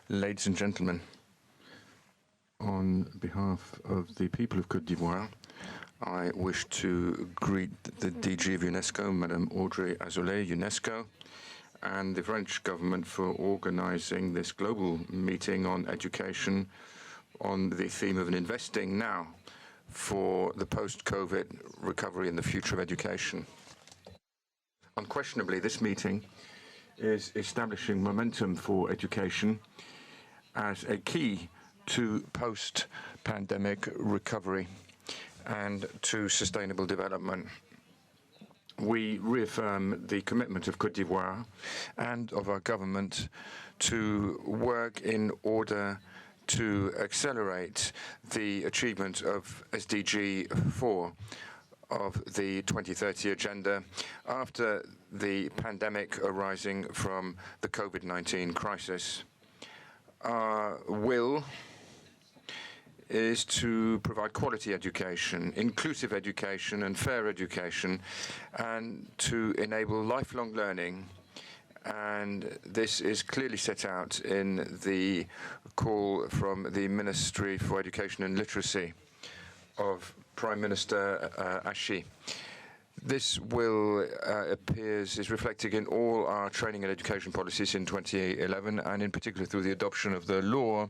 Ladies and gentlemen, on behalf of the people of Côte d'Ivoire, I wish to greet the DG of UNESCO, Madame Audrey Azoulay, UNESCO, and the French government for organizing this global meeting on education on the theme of investing now for the post-COVID recovery and the future of education. Unquestionably, this meeting is establishing momentum for education as a key to post-pandemic recovery and to sustainable development. We reaffirm the commitment of Côte d'Ivoire and of our government to work in order to accelerate the achievement of SDG 4 of the 2030 agenda after the pandemic arising from the COVID-19 crisis. Our will is to provide quality education, inclusive education and fair education, and to enable lifelong learning. And this is clearly set out in the call from the Ministry for Education and Literacy of Prime Minister Ashi. This will is reflected in all our training and education policies in 2011, and in particular through the adoption of the law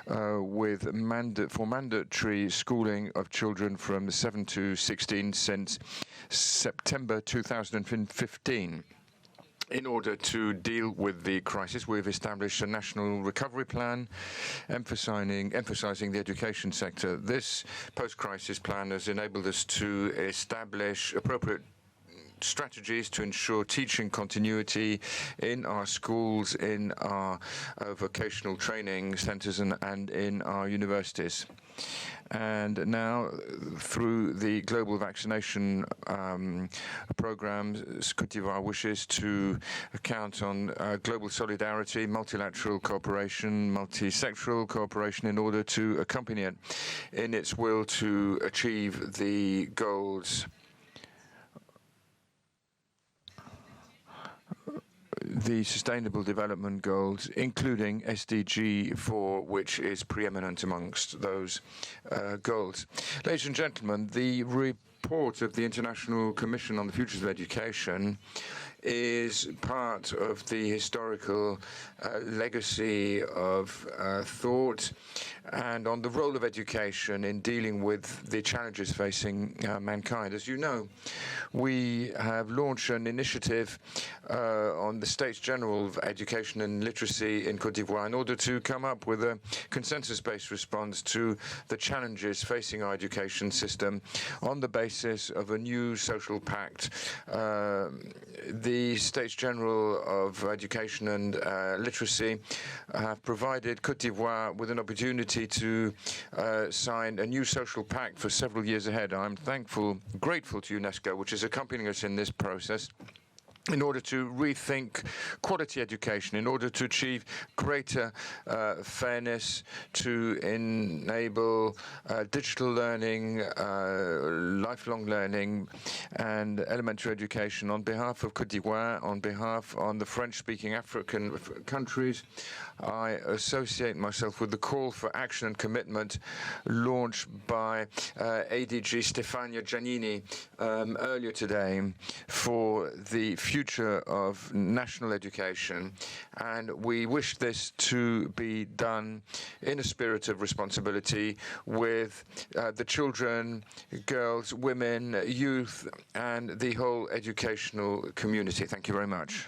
for mandatory schooling of children from 7 to 16 since September 2015. In order to deal with the crisis, we've established a national recovery plan emphasizing the education sector. This post-crisis plan has enabled us to establish appropriate strategies to ensure teaching continuity in our schools, in our vocational training centers, and in our universities. And now, through the global vaccination programs, Côte d'Ivoire wishes to count on global solidarity, multilateral cooperation, multi-sectoral cooperation in order to accompany it in its will to achieve the goals the Sustainable Development Goals, including SDG 4, which is preeminent amongst those goals. Ladies and gentlemen, the report of the International Commission on the Futures of Education is part of the historical legacy of thought and on the role of education in dealing with the challenges facing mankind. As you know, we have launched an initiative on the States General of Education and Literacy in Côte d'Ivoire in order to come up with a consensus-based response to the challenges facing our education system on the basis of a new social pact. The States General of Education and Literacy have provided Côte d'Ivoire with an opportunity to sign a new social pact for several years ahead. I'm grateful to UNESCO, which is accompanying us in this process, in order to rethink quality education, in order to achieve greater fairness, to enable digital learning, lifelong learning, and elementary education. On behalf of Côte d'Ivoire, on behalf of the French-speaking African countries, I associate myself with the call for action and commitment launched by ADG Stefania Giannini earlier today for the future of national education, and we wish this to be done in a spirit of responsibility with the children, girls, women, youth, and the whole educational community. Thank you very much.